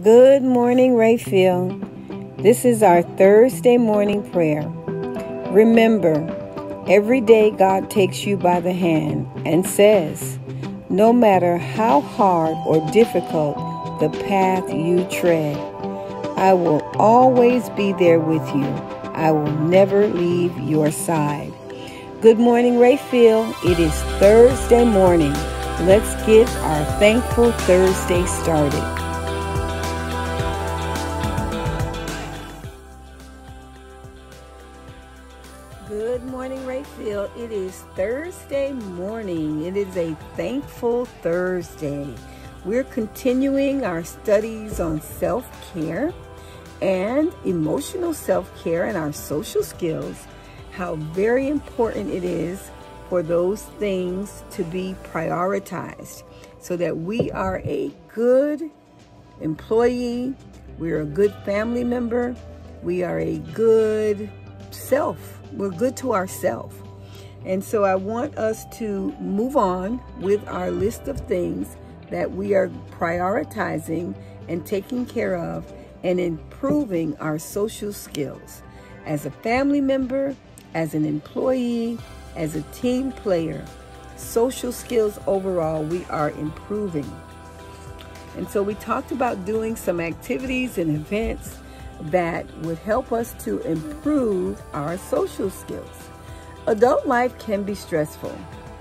Good morning, Rayfield. This is our Thursday morning prayer. Remember, every day God takes you by the hand and says, no matter how hard or difficult the path you tread, I will always be there with you. I will never leave your side. Good morning, Rayfield. It is Thursday morning. Let's get our Thankful Thursday started. Good morning, Rayfield. It is Thursday morning. It is a Thankful Thursday. We're continuing our studies on self-care and emotional self-care and our social skills, how very important it is for those things to be prioritized so that we are a good employee, we're a good family member, we are a good self. We're good to ourselves. And so I want us to move on with our list of things that we are prioritizing and taking care of and improving our social skills. As a family member, as an employee, as a team player, social skills overall, we are improving. And so we talked about doing some activities and events that would help us to improve our social skills. Adult life can be stressful.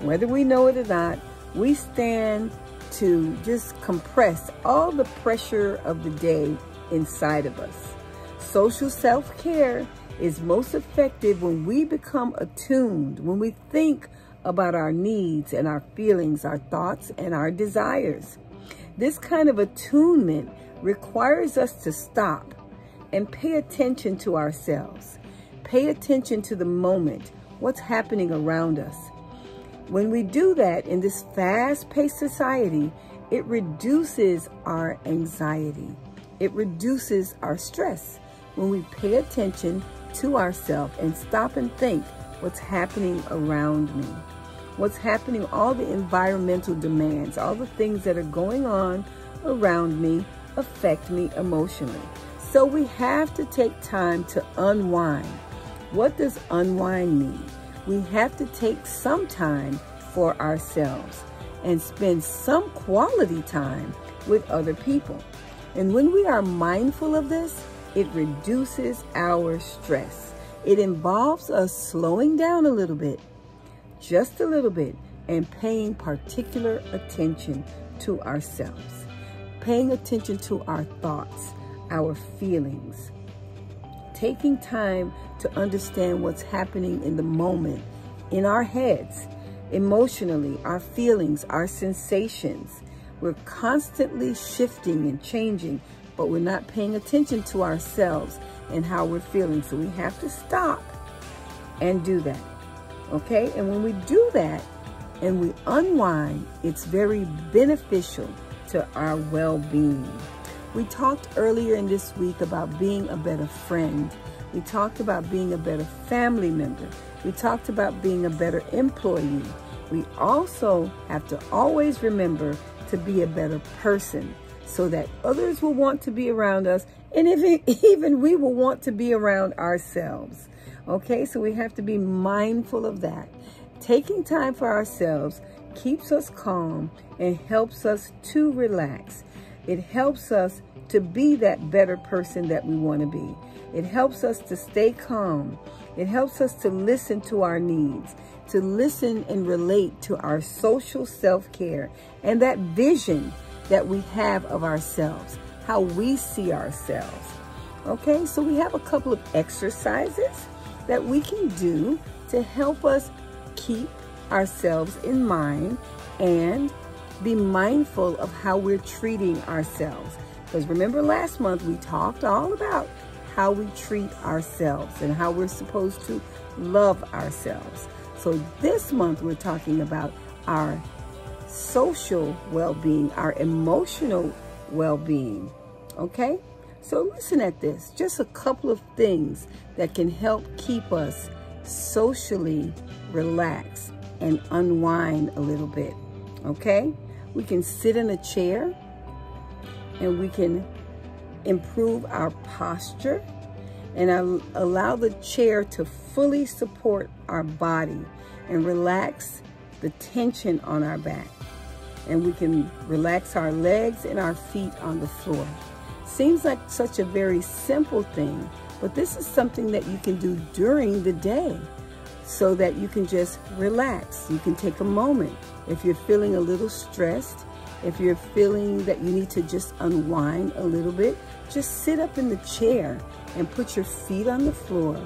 Whether we know it or not, we stand to just compress all the pressure of the day inside of us. Social self-care is most effective when we become attuned, when we think about our needs and our feelings, our thoughts and our desires. This kind of attunement requires us to stop and pay attention to ourselves. Pay attention to the moment, what's happening around us. When we do that in this fast-paced society, it reduces our anxiety. It reduces our stress when we pay attention to ourselves and stop and think what's happening around me. What's happening, all the environmental demands, all the things that are going on around me affect me emotionally. So we have to take time to unwind. What does unwind mean? We have to take some time for ourselves and spend some quality time with other people. And when we are mindful of this, it reduces our stress. It involves us slowing down a little bit, just a little bit, and paying particular attention to ourselves, paying attention to our thoughts, our feelings, taking time to understand what's happening in the moment, in our heads, emotionally, our feelings, our sensations. We're constantly shifting and changing, but we're not paying attention to ourselves and how we're feeling. So we have to stop and do that, okay? And when we do that and we unwind, it's very beneficial to our well-being. We talked earlier in this week about being a better friend. We talked about being a better family member. We talked about being a better employee. We also have to always remember to be a better person so that others will want to be around us, and even we will want to be around ourselves. Okay, so we have to be mindful of that. Taking time for ourselves keeps us calm and helps us to relax. It helps us to be that better person that we want to be. It helps us to stay calm. It helps us to listen to our needs, to listen and relate to our social self-care and that vision that we have of ourselves, how we see ourselves. Okay, so we have a couple of exercises that we can do to help us keep ourselves in mind and be mindful of how we're treating ourselves. Because remember last month we talked all about how we treat ourselves and how we're supposed to love ourselves. So this month we're talking about our social well-being, our emotional well-being, okay? So listen at this, just a couple of things that can help keep us socially relaxed and unwind a little bit, okay? We can sit in a chair and we can improve our posture and allow the chair to fully support our body and relax the tension on our back. And we can relax our legs and our feet on the floor. Seems like such a very simple thing, but this is something that you can do during the day so that you can just relax. You can take a moment. If you're feeling a little stressed, if you're feeling that you need to just unwind a little bit, just sit up in the chair and put your feet on the floor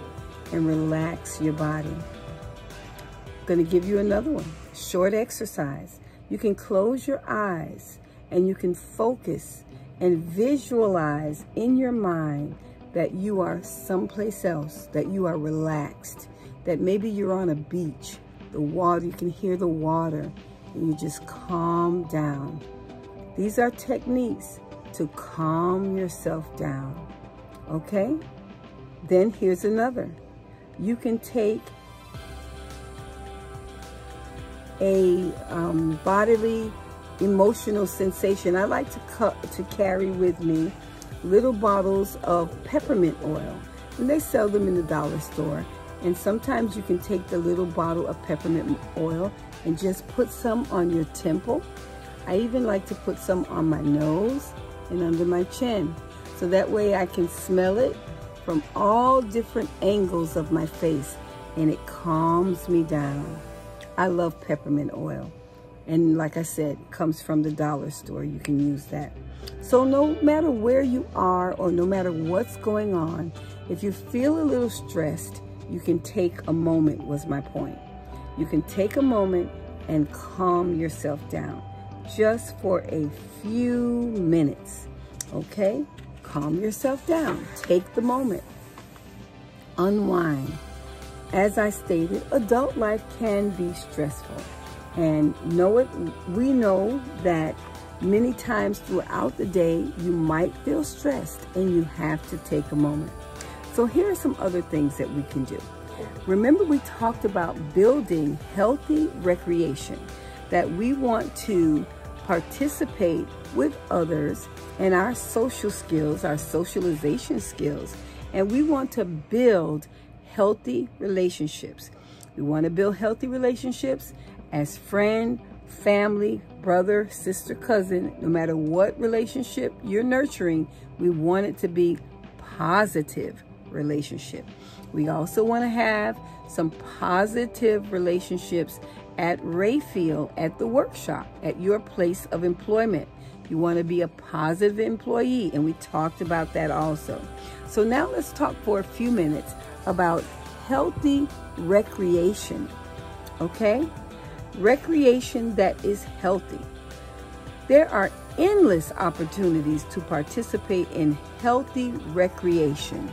and relax your body. I'm going to give you another one, short exercise. You can close your eyes and you can focus and visualize in your mind that you are someplace else, that you are relaxed, that maybe you're on a beach, the water, you can hear the water, and you just calm down. These are techniques to calm yourself down, okay? Then here's another. You can take a bodily emotional sensation. I like to carry with me little bottles of peppermint oil, and they sell them in the dollar store. And sometimes you can take the little bottle of peppermint oil and just put some on your temple. I even like to put some on my nose and under my chin, so that way I can smell it from all different angles of my face, and it calms me down. I love peppermint oil. And like I said, it comes from the dollar store. You can use that. So no matter where you are or no matter what's going on, if you feel a little stressed, you can take a moment, was my point. You can take a moment and calm yourself down just for a few minutes, okay? Calm yourself down. Take the moment. Unwind. As I stated, adult life can be stressful. And we know that many times throughout the day, you might feel stressed and you have to take a moment. So here are some other things that we can do. Remember, we talked about building healthy recreation, that we want to participate with others in our social skills, our socialization skills, and we want to build healthy relationships. We want to build healthy relationships as friend, family, brother, sister, cousin. No matter what relationship you're nurturing, we want it to be positive relationship. We also want to have some positive relationships at Rayfield, at the workshop, at your place of employment. You want to be a positive employee, and we talked about that also. So now let's talk for a few minutes about healthy recreation, okay? Recreation that is healthy. There are endless opportunities to participate in healthy recreation.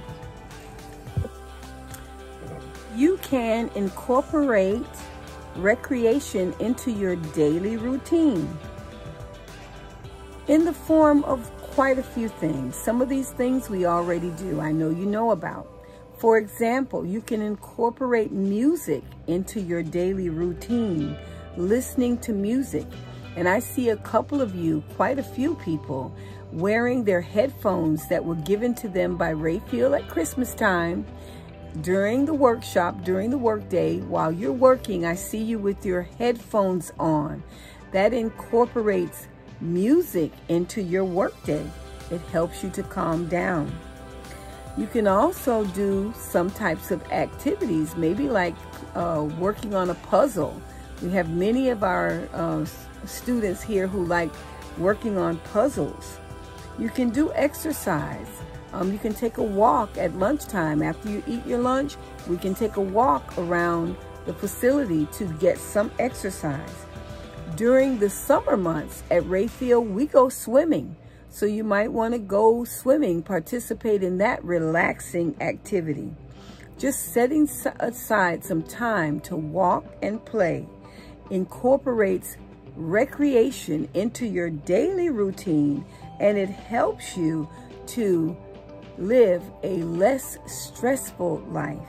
You can incorporate recreation into your daily routine in the form of quite a few things. Some of these things we already do, I know you know about. For example, you can incorporate music into your daily routine, listening to music. And I see a couple of you, quite a few people, wearing their headphones that were given to them by Rayfield at Christmas time. During the workshop, during the workday, while you're working, I see you with your headphones on. That incorporates music into your workday. It helps you to calm down. You can also do some types of activities, maybe like working on a puzzle. We have many of our students here who like working on puzzles. You can do exercise. You can take a walk at lunchtime. After you eat your lunch, we can take a walk around the facility to get some exercise. During the summer months at Rayfield, we go swimming. So you might want to go swimming, participate in that relaxing activity. Just setting aside some time to walk and play incorporates recreation into your daily routine, and it helps you to live a less stressful life.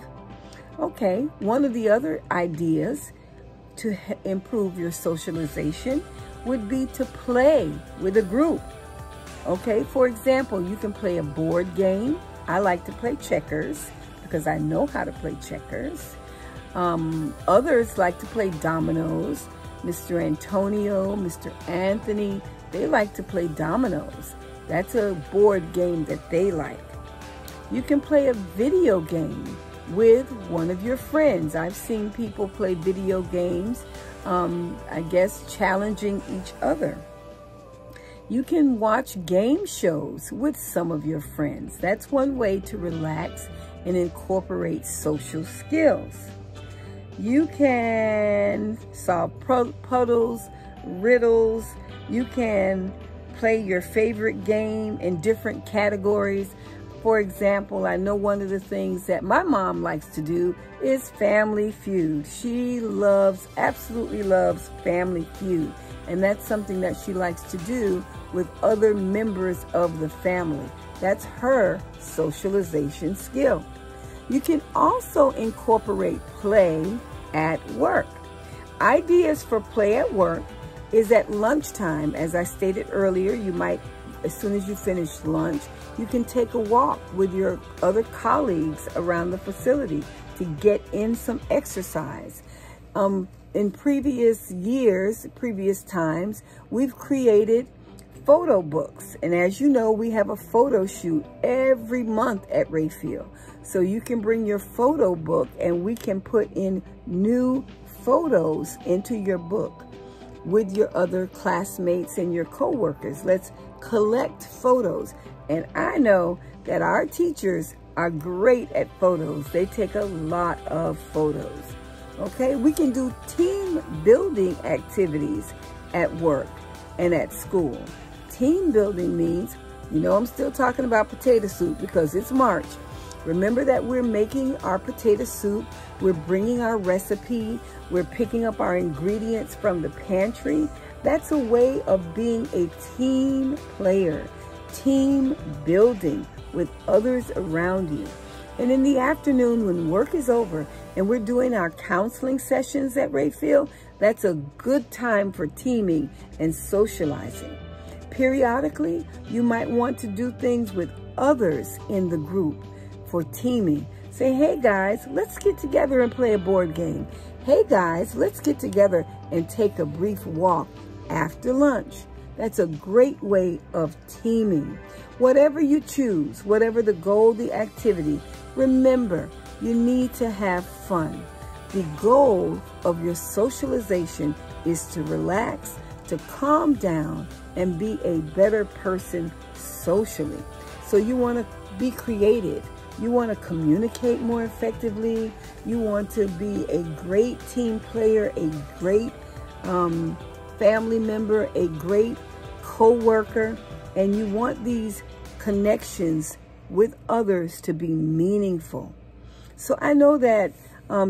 Okay, one of the other ideas to improve your socialization would be to play with a group. Okay, for example, you can play a board game. I like to play checkers because I know how to play checkers. Others like to play dominoes. Mr. Antonio, Mr. Anthony, they like to play dominoes. That's a board game that they like. You can play a video game with one of your friends. I've seen people play video games, I guess challenging each other. You can watch game shows with some of your friends. That's one way to relax and incorporate social skills. You can solve puzzles, riddles. You can play your favorite game in different categories. For example, I know one of the things that my mom likes to do is Family Feud. She absolutely loves Family Feud. And that's something that she likes to do with other members of the family. That's her socialization skill. You can also incorporate play at work. Ideas for play at work is at lunchtime. As I stated earlier, you might, as soon as you finish lunch, you can take a walk with your other colleagues around the facility to get in some exercise. In previous years, previous times, we've created photo books. And as you know, we have a photo shoot every month at Rayfield. So you can bring your photo book and we can put in new photos into your book with your other classmates and your coworkers. Let's collect photos. And I know that our teachers are great at photos. They take a lot of photos. Okay, we can do team building activities at work and at school. Team building means, you know, I'm still talking about potato soup because it's March. Remember that we're making our potato soup. We're bringing our recipe. We're picking up our ingredients from the pantry. That's a way of being a team player, team building with others around you. And in the afternoon when work is over and we're doing our counseling sessions at Rayfield, that's a good time for teaming and socializing. Periodically, you might want to do things with others in the group for teaming. Say, hey guys, let's get together and play a board game. Hey guys, let's get together and take a brief walk after lunch. That's a great way of teaming. Whatever you choose, whatever the goal, the activity, remember, you need to have fun. The goal of your socialization is to relax, to calm down, and be a better person socially. So you want to be creative. You want to communicate more effectively. You want to be a great team player, a great family member, a great co-worker, and you want these connections with others to be meaningful. So I know that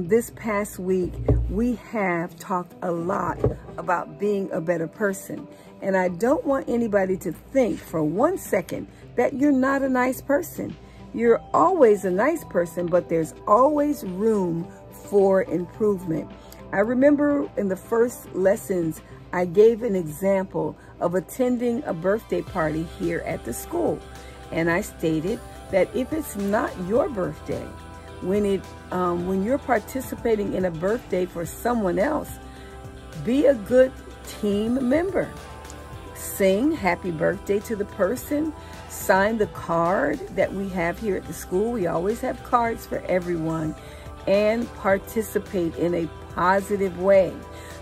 this past week we have talked a lot about being a better person, and I don't want anybody to think for 1 second that you're not a nice person. You're always a nice person, but there's always room for improvement. I remember in the first lessons, I gave an example of attending a birthday party here at the school. And I stated that if it's not your birthday, when you're participating in a birthday for someone else, be a good team member. Sing happy birthday to the person. Sign the card that we have here at the school. We always have cards for everyone. And participate in a positive way.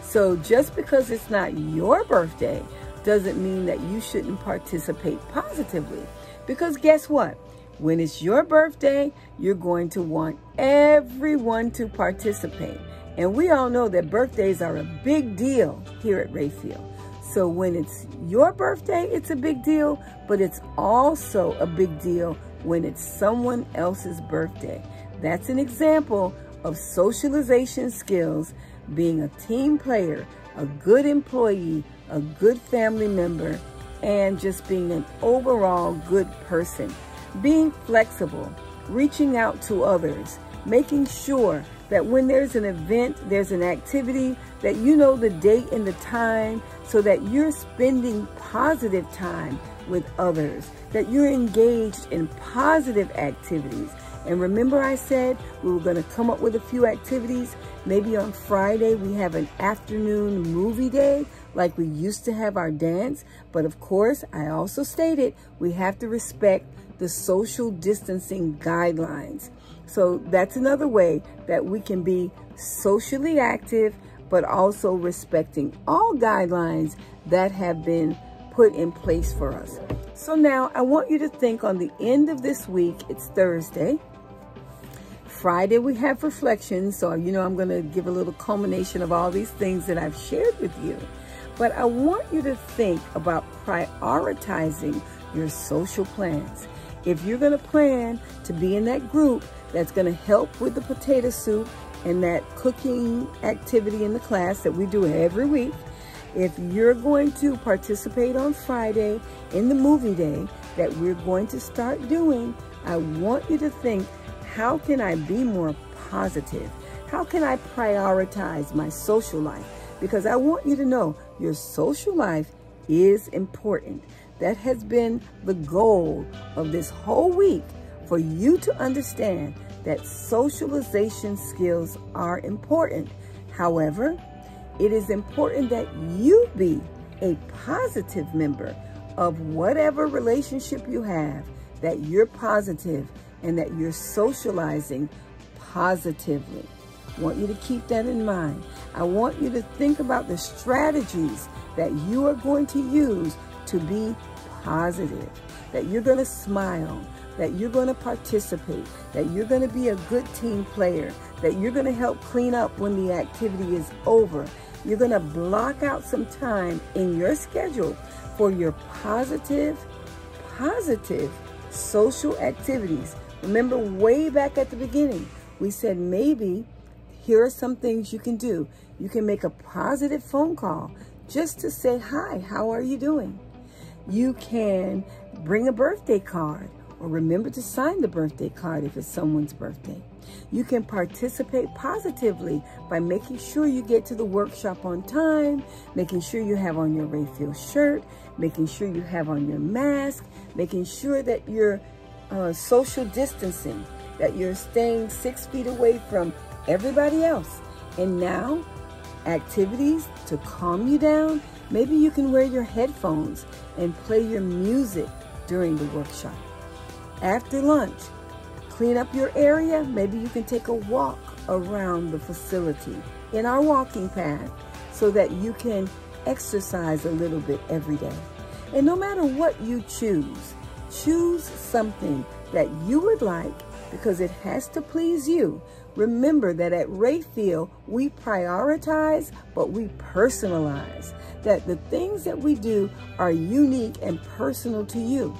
So just because it's not your birthday doesn't mean that you shouldn't participate positively. Because guess what? When it's your birthday, you're going to want everyone to participate. And we all know that birthdays are a big deal here at Rayfield. So when it's your birthday, it's a big deal, but it's also a big deal when it's someone else's birthday. That's an example of socialization skills, being a team player, a good employee, a good family member, and just being an overall good person. Being flexible, reaching out to others, making sure that when there's an event, there's an activity, that you know the date and the time so that you're spending positive time with others, that you're engaged in positive activities. And remember I said we were going to come up with a few activities. Maybe on Friday we have an afternoon movie day like we used to have our dance. But of course, I also stated we have to respect the social distancing guidelines. So that's another way that we can be socially active, but also respecting all guidelines that have been put in place for us. So now I want you to think on the end of this week. It's Thursday. Friday we have reflections. So, you know, I'm going to give a little culmination of all these things that I've shared with you. But I want you to think about prioritizing your social plans. If you're going to plan to be in that group that's going to help with the potato soup and that cooking activity in the class that we do every week, if you're going to participate on Friday in the movie day that we're going to start doing, I want you to think, how can I be more positive? How can I prioritize my social life? Because I want you to know your social life is important. That has been the goal of this whole week, for you to understand that socialization skills are important. However, it is important that you be a positive member of whatever relationship you have, that you're positive and that you're socializing positively. I want you to keep that in mind. I want you to think about the strategies that you are going to use to be positive, that you're going to smile, that you're going to participate, that you're going to be a good team player, that you're going to help clean up when the activity is over. You're going to block out some time in your schedule for your positive social activities. Remember, way back at the beginning, we said maybe here are some things you can do. You can make a positive phone call just to say, hi, how are you doing? You can bring a birthday card, or remember to sign the birthday card if it's someone's birthday. You can participate positively by making sure you get to the workshop on time, making sure you have on your Rayfield shirt, making sure you have on your mask, making sure that you're social distancing, that you're staying 6 feet away from everybody else. And now, activities to calm you down. Maybe you can wear your headphones and play your music during the workshop. After lunch, clean up your area. Maybe you can take a walk around the facility in our walking path so that you can exercise a little bit every day. And no matter what you choose something that you would like, because it has to please you. Remember that at Rayfield, we prioritize, but we personalize. That the things that we do are unique and personal to you.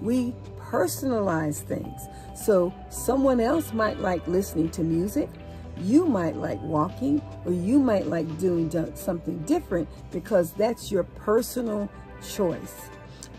We personalize things. So someone else might like listening to music, you might like walking, or you might like doing something different because that's your personal choice.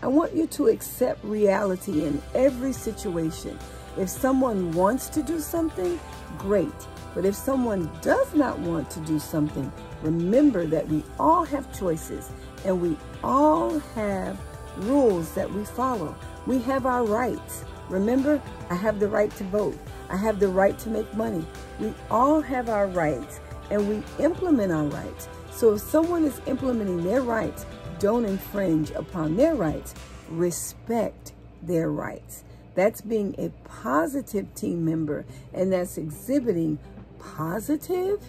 I want you to accept reality in every situation. If someone wants to do something, great. But if someone does not want to do something, remember that we all have choices and we all have rules that we follow. We have our rights. Remember, I have the right to vote. I have the right to make money. We all have our rights and we implement our rights. So if someone is implementing their rights, don't infringe upon their rights. Respect their rights. That's being a positive team member, and that's exhibiting positive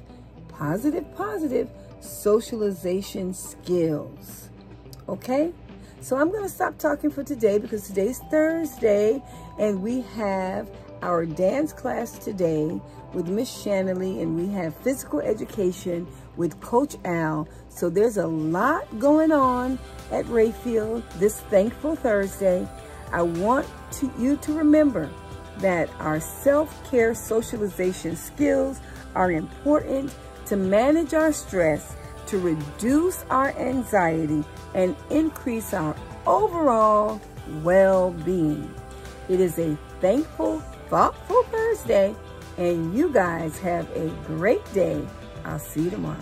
socialization skills. Okay? So I'm going to stop talking for today because today's Thursday, and we have our dance class today with Miss Shanley, and we have physical education with Coach Al. So there's a lot going on at Rayfield this Thankful Thursday. I want you to remember that our self-care socialization skills are important to manage our stress, to reduce our anxiety, and increase our overall well-being. It is a thankful, thoughtful Thursday, and you guys have a great day. I'll see you tomorrow.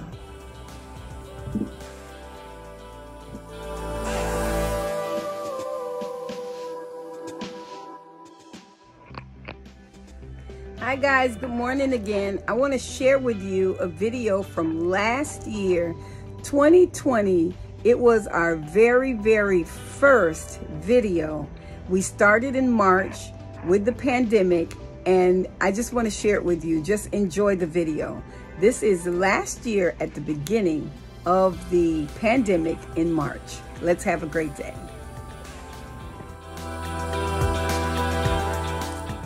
Hi guys, good morning again. I want to share with you a video from last year, 2020. It was our very first video. We started in March with the pandemic, and I just want to share it with you. Just enjoy the video. This is last year at the beginning of the pandemic in March. Let's have a great day.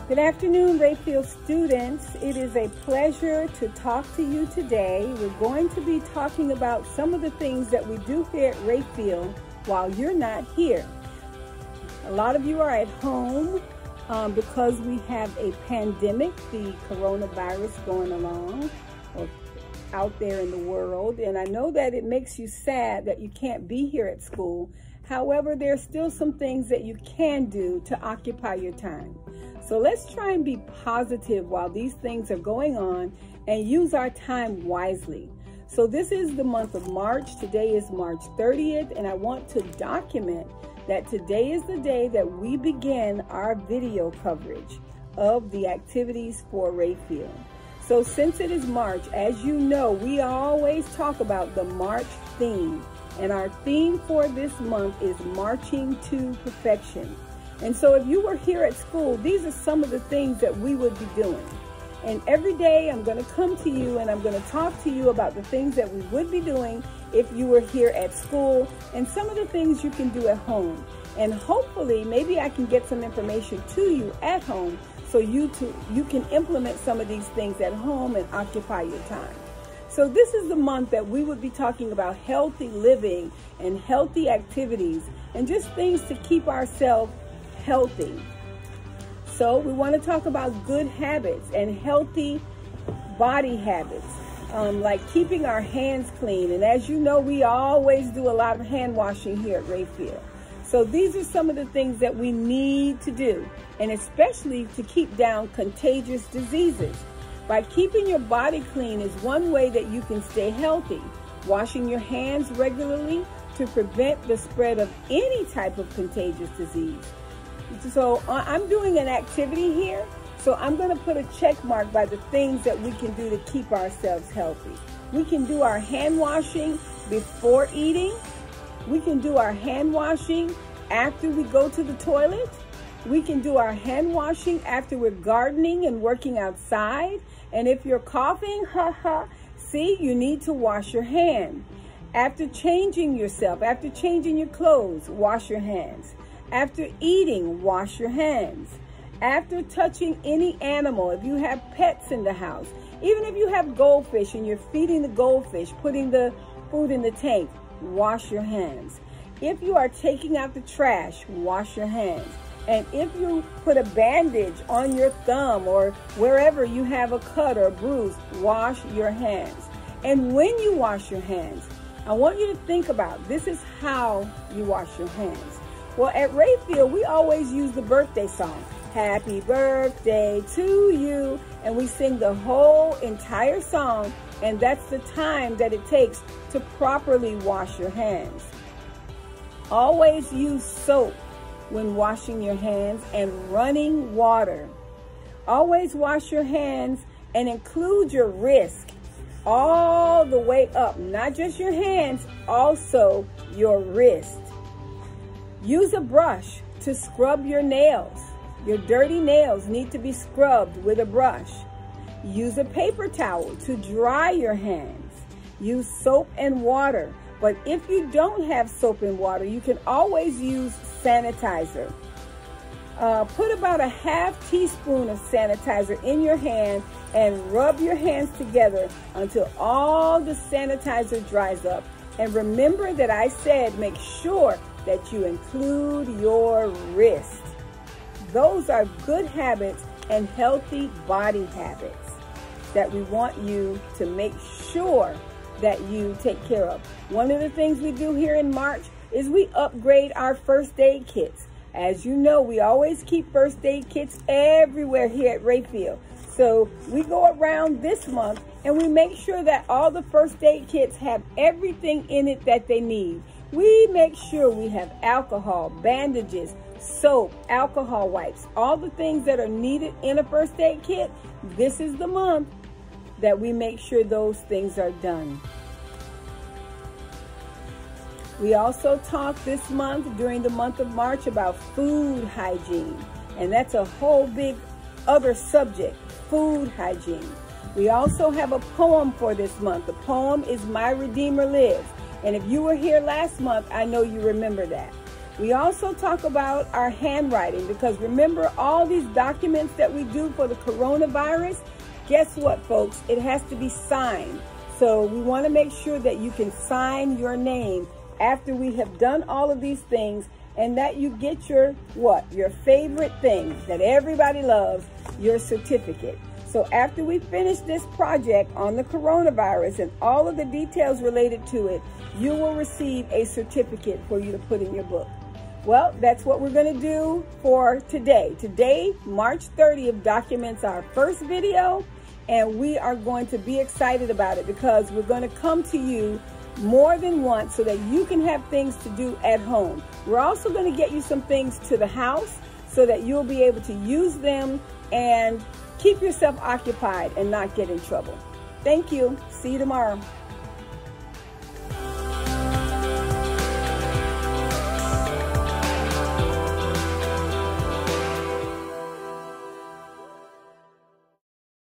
Good afternoon, Rayfield students. It is a pleasure to talk to you today. We're going to be talking about some of the things that we do here at Rayfield while you're not here. A lot of you are at home because we have a pandemic, the coronavirus going along or out there in the world. And I know that it makes you sad that you can't be here at school. However, there are still some things that you can do to occupy your time. So let's try and be positive while these things are going on and use our time wisely. So this is the month of March. Today is March 30th, and I want to document that today is the day that we begin our video coverage of the activities for Rayfield. So since it is March, as you know, we always talk about the March theme. And our theme for this month is Marching to Perfection. And so if you were here at school, these are some of the things that we would be doing. And every day I'm going to come to you and I'm going to talk to you about the things that we would be doing if you were here at school and some of the things you can do at home. And hopefully maybe I can get some information to you at home so you can implement some of these things at home and occupy your time. So this is the month that we would be talking about healthy living and healthy activities and just things to keep ourselves healthy. So we want to talk about good habits and healthy body habits, like keeping our hands clean. And as you know, we always do a lot of hand washing here at Rayfield. So these are some of the things that we need to do, and especially to keep down contagious diseases. By keeping your body clean is one way that you can stay healthy. Washing your hands regularly to prevent the spread of any type of contagious disease. So I'm doing an activity here, so I'm going to put a check mark by the things that we can do to keep ourselves healthy. We can do our hand washing before eating. We can do our hand washing after we go to the toilet. We can do our hand washing after we're gardening and working outside. And if you're coughing, see, you need to wash your hand. After changing yourself, after changing your clothes, wash your hands. After eating, wash your hands. After touching any animal, if you have pets in the house, even if you have goldfish and you're feeding the goldfish, putting the food in the tank, wash your hands. If you are taking out the trash, wash your hands. And if you put a bandage on your thumb or wherever you have a cut or a bruise, wash your hands. And when you wash your hands, I want you to think about this is how you wash your hands. Well, at Rayfield, we always use the birthday song, Happy Birthday to You, and we sing the whole entire song, and that's the time that it takes to properly wash your hands. Always use soap when washing your hands and running water. Always wash your hands and include your wrist all the way up, not just your hands, also your wrist. Use a brush to scrub your nails. Your dirty nails need to be scrubbed with a brush. Use a paper towel to dry your hands. Use soap and water. But if you don't have soap and water, you can always use sanitizer. Put about a half teaspoon of sanitizer in your hand and rub your hands together until all the sanitizer dries up. And remember that I said make sure that you include your wrist. Those are good habits and healthy body habits that we want you to make sure that you take care of. One of the things we do here in March is we upgrade our first aid kits. As you know, we always keep first aid kits everywhere here at Rayfield. So we go around this month and we make sure that all the first aid kits have everything in it that they need. We make sure we have alcohol, bandages, soap, alcohol wipes, all the things that are needed in a first aid kit. This is the month that we make sure those things are done. We also talked this month, during the month of March, about food hygiene. And that's a whole big other subject, food hygiene. We also have a poem for this month. The poem is My Redeemer Lives. And if you were here last month, I know you remember that. We also talk about our handwriting, because remember all these documents that we do for the coronavirus? Guess what, folks? It has to be signed. So we want to make sure that you can sign your name after we have done all of these things, and that you get your, what? Your favorite thing that everybody loves, your certificate. So after we finish this project on the coronavirus and all of the details related to it, you will receive a certificate for you to put in your book. Well, that's what we're going to do for today. Today, March 30th, documents our first video, and we are going to be excited about it because we're going to come to you more than once so that you can have things to do at home. We're also going to get you some things to the house so that you'll be able to use them and keep yourself occupied and not get in trouble. Thank you. See you tomorrow.